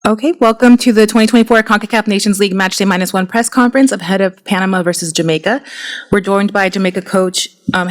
Okay, welcome to the 2024 Concacaf Nations League Matchday -1 press conference ahead of Panama versus Jamaica. We're joined by Jamaica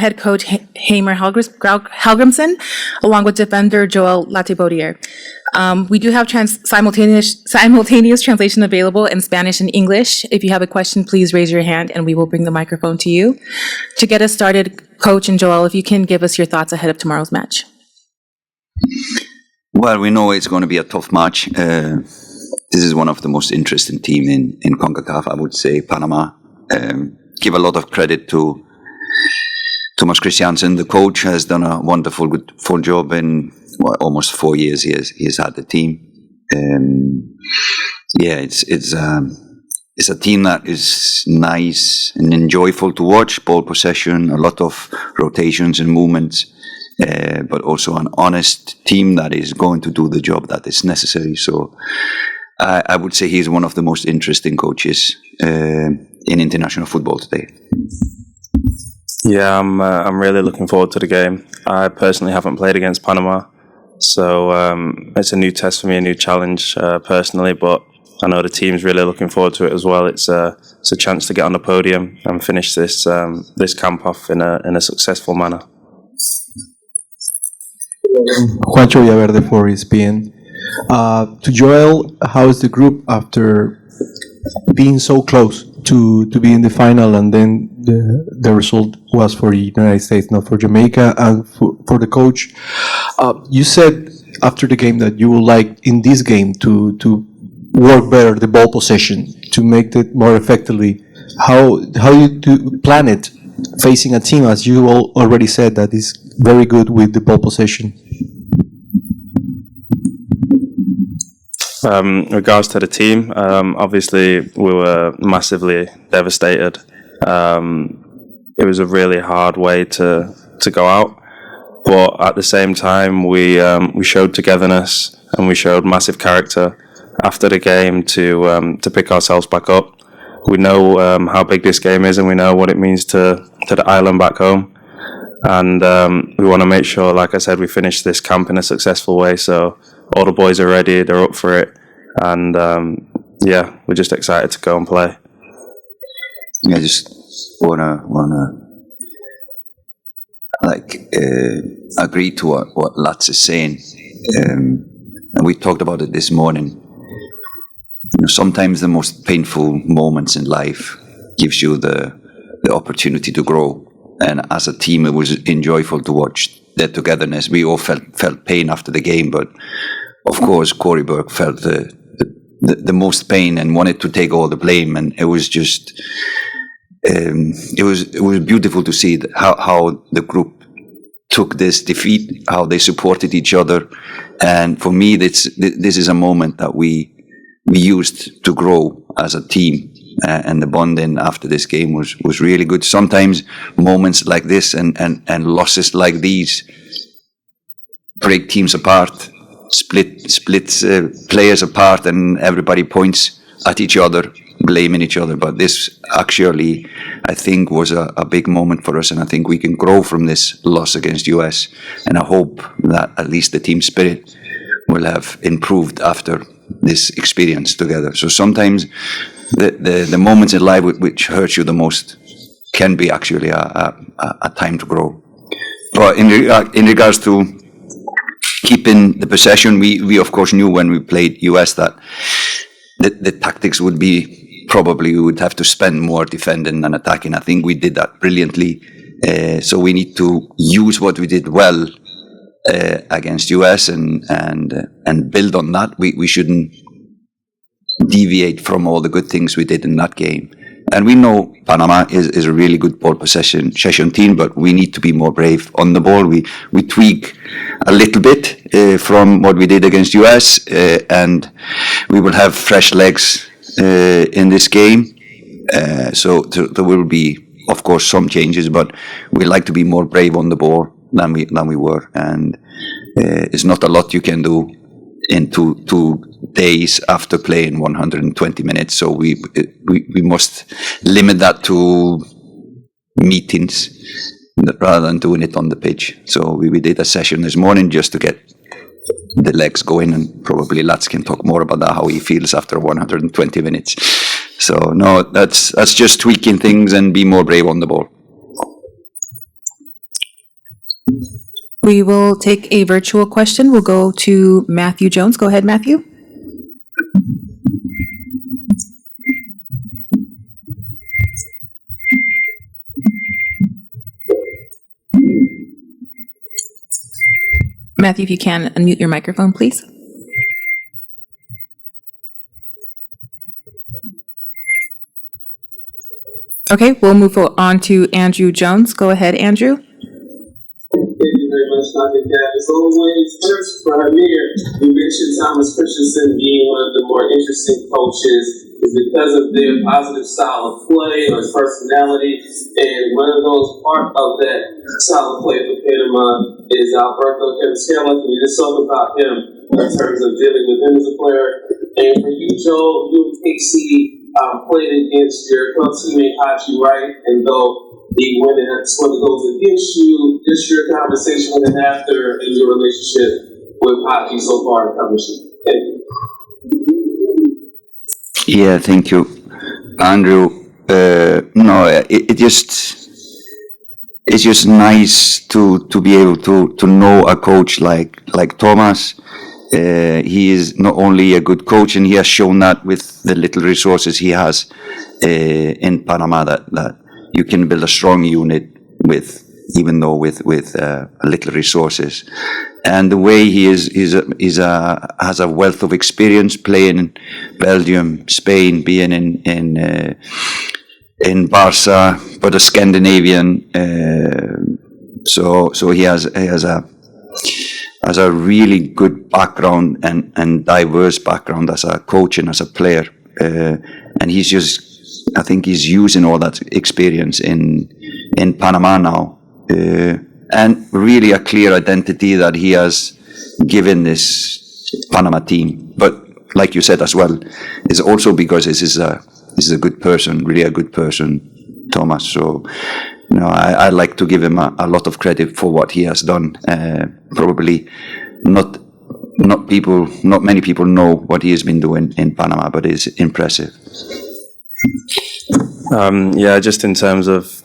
head coach Heimier Halgrimsson, along with defender Joel Latibeaudiere. We do have simultaneous translation available in Spanish and English. If you have a question, please raise your hand and we will bring the microphone to you. To get us started, Coach and Joel, if you can give us your thoughts ahead of tomorrow's match. Well, we know it's going to be a tough match. This is one of the most interesting teams in CONCACAF, I would say. Panama. Give a lot of credit to Thomas Christiansen. The coach has done a wonderful, full job in almost 4 years. He has had the team. It's a team that is nice and enjoyable to watch. Ball possession, a lot of rotations and movements. But also an honest team that is going to do the job that is necessary. So I would say he's one of the most interesting coaches in international football today. Yeah, I'm really looking forward to the game. I personally haven't played against Panama, so it's a new test for me, a new challenge personally, but I know the team's really looking forward to it as well. It's a chance to get on the podium and finish this camp off in a successful manner. Juancho Villaverde for ESPN. To Joel, how is the group after being so close to be in the final, and then the result was for the United States, not for Jamaica? And for the coach, you said after the game that you would like in this game to work better the ball possession, to make it more effectively. How you do plan it facing a team, as you already said, that is very good with the ball possession? Regards to the team, obviously we were massively devastated. It was a really hard way to go out, but at the same time we showed togetherness and we showed massive character after the game to pick ourselves back up. We know how big this game is, and we know what it means to the island back home. And we want to make sure, like I said, we finish this camp in a successful way. So all the boys are ready, they're up for it. And we're just excited to go and play. I just wanna agree to what Lats is saying. And we talked about it this morning. Sometimes the most painful moments in life gives you the opportunity to grow. And as a team, it was enjoyable to watch their togetherness. We all felt pain after the game, but of course, Corey Burke felt the most pain and wanted to take all the blame. And it was just, it was beautiful to see how the group took this defeat, how they supported each other. And for me, this is a moment that we used to grow as a team. And the bonding after this game was really good. Sometimes moments like this and losses like these break teams apart, splits players apart, and everybody points at each other, blaming each other. But this actually, I think, was a big moment for us, and I think we can grow from this loss against US. And I hope that at least the team spirit will have improved after this experience together. So sometimes the moments in life which hurt you the most can be actually a time to grow. But in regards to keeping the possession, we of course knew when we played US that the tactics would be probably we would have to spend more defending than attacking. I think we did that brilliantly. So we need to use what we did well against US and build on that. We shouldn't deviate from all the good things we did in that game. And we know Panama is a really good ball possession team, but we need to be more brave on the ball. We tweak a little bit from what we did against US, and we will have fresh legs in this game. So there will be, of course, some changes, but we like to be more brave on the ball than we were. And it's not a lot you can do in two days after playing 120 minutes. So we must limit that to meetings rather than doing it on the pitch. So we did a session this morning just to get the legs go in, and probably Lats can talk more about that, how he feels after 120 minutes. So no, that's just tweaking things and be more brave on the ball. We will take a virtual question. We'll go to Matthew Jones. Go ahead, Matthew. Matthew, if you can, unmute your microphone, please. Okay, we'll move on to Andrew Jones. Go ahead, Andrew. Thank you very much, Dr. Cap. As always, first for Heimier, you mentioned Thomas Christensen being one of the more interesting coaches is because of their positive style of play or his personality. And one of those part of that style of play for Panama is Alberto Carrasquilla. Can you just talk about him in terms of dealing with him as a player? And for you, Joe, you and Casey played against your club teammate Haji Wright, and though he went and scored the goals against you, just your conversation with him after and your relationship with Haji so far in coverage. Thank you. Yeah, thank you, Andrew. It's just nice to be able to know a coach like Thomas. He is not only a good coach, and he has shown that with the little resources he has in Panama, that you can build a strong unit with little resources. And the way he has a wealth of experience playing in Belgium, Spain, being in Barca, but a Scandinavian. So he has a really good background and diverse background as a coach and as a player. And I think he's using all that experience in Panama now. And really a clear identity that he has given this Panama team. But like you said as well, it's also because he's a good person, really a good person, Thomas. So, I like to give him a lot of credit for what he has done. Probably not many people know what he has been doing in Panama, but it's impressive. Just in terms of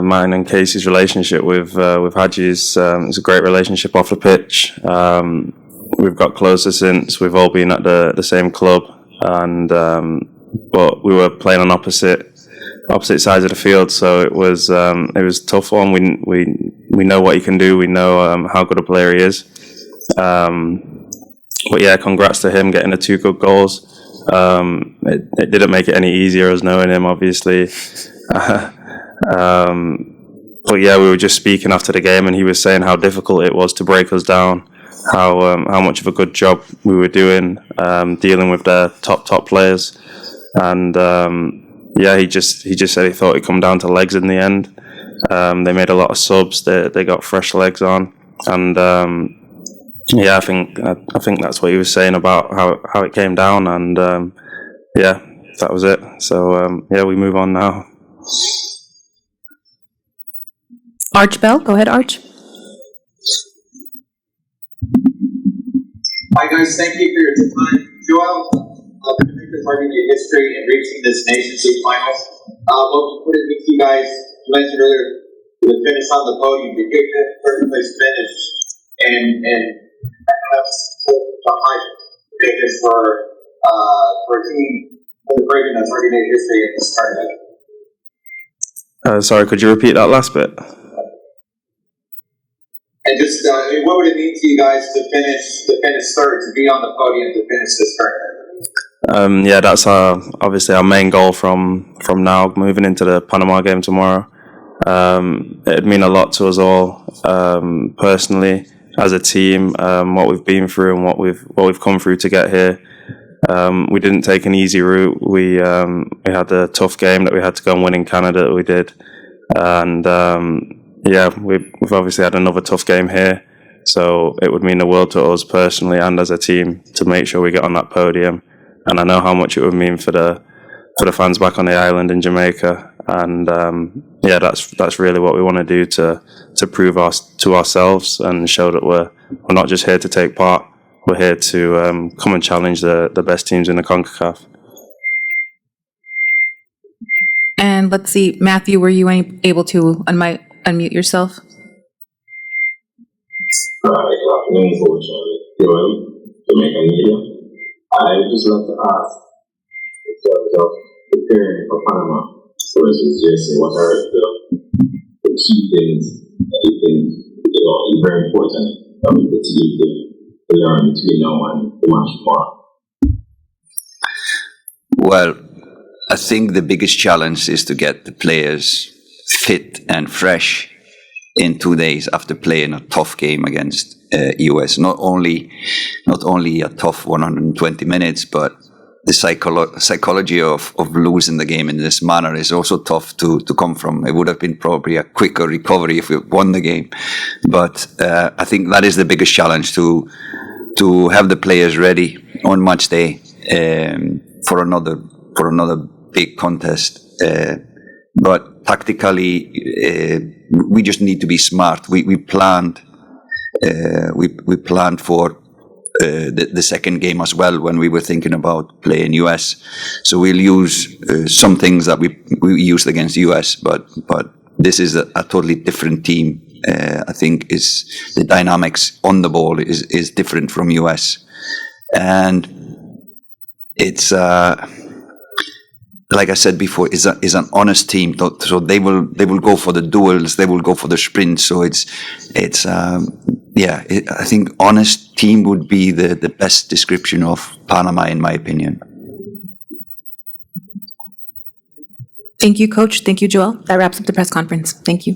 mine and Casey's relationship with Haji is it's a great relationship off the pitch. We've got closer since we've all been at the same club, and but we were playing on opposite sides of the field, so it was a tough one. We know what he can do. We know how good a player he is. But yeah, congrats to him getting the 2 good goals. It didn't make it any easier as knowing him, obviously. But yeah, we were just speaking after the game, and he was saying how difficult it was to break us down, how much of a good job we were doing dealing with their top players, and he just said he thought it'd come down to legs in the end. They made a lot of subs. They got fresh legs on, and I think that's what he was saying about how it came down, and that was it. So we move on now. Arch Bell, go ahead, Arch. Hi guys, thank you for your time. Joel, Jamaica's having a history in reaching this Nations League finals. What would it mean to you guys? You mentioned earlier the finish on the podium, the good first place finish, and that's behind for a team celebrating a 30-day history in this tournament. Sorry, could you repeat that last bit? And just what would it mean to you guys to finish third, to be on the podium, to finish this tournament? That's obviously our main goal from now, moving into the Panama game tomorrow. It'd mean a lot to us all personally, as a team, what we've been through and what we've come through to get here. We didn't take an easy route. We had a tough game that we had to go and win in Canada that we did, and we've obviously had another tough game here. So it would mean the world to us personally and as a team to make sure we get on that podium. And I know how much it would mean for the fans back on the island in Jamaica. And that's really what we want to do to prove to ourselves and show that we're we're not just here to take part. We're here to come and challenge the best teams in the Concacaf. And let's see, Matthew, were you able to unmute yourself? Good afternoon, Coach Joel, Jamaica Media. I'd just like to ask, in terms of preparing for Panama versus JC, what are the key things that you think is very important for the team to learn between now and the match tomorrow? Well, I think the biggest challenge is to get the players fit and fresh in 2 days after playing a tough game against US. Not only a tough 120 minutes, but the psychology of losing the game in this manner is also tough to come from. It would have been probably a quicker recovery if we won the game. But I think that is the biggest challenge, to have the players ready on match day for another big contest. But tactically, we just need to be smart. We planned for the second game as well when we were thinking about playing US. So we'll use some things that we used against US, but this is a totally different team. I think is the dynamics on the ball is different from US, and it's like I said before, is an honest team. So they will go for the duels, they will go for the sprints. So I think honest team would be the best description of Panama, in my opinion. Thank you, Coach. Thank you, Joel. That wraps up the press conference. Thank you.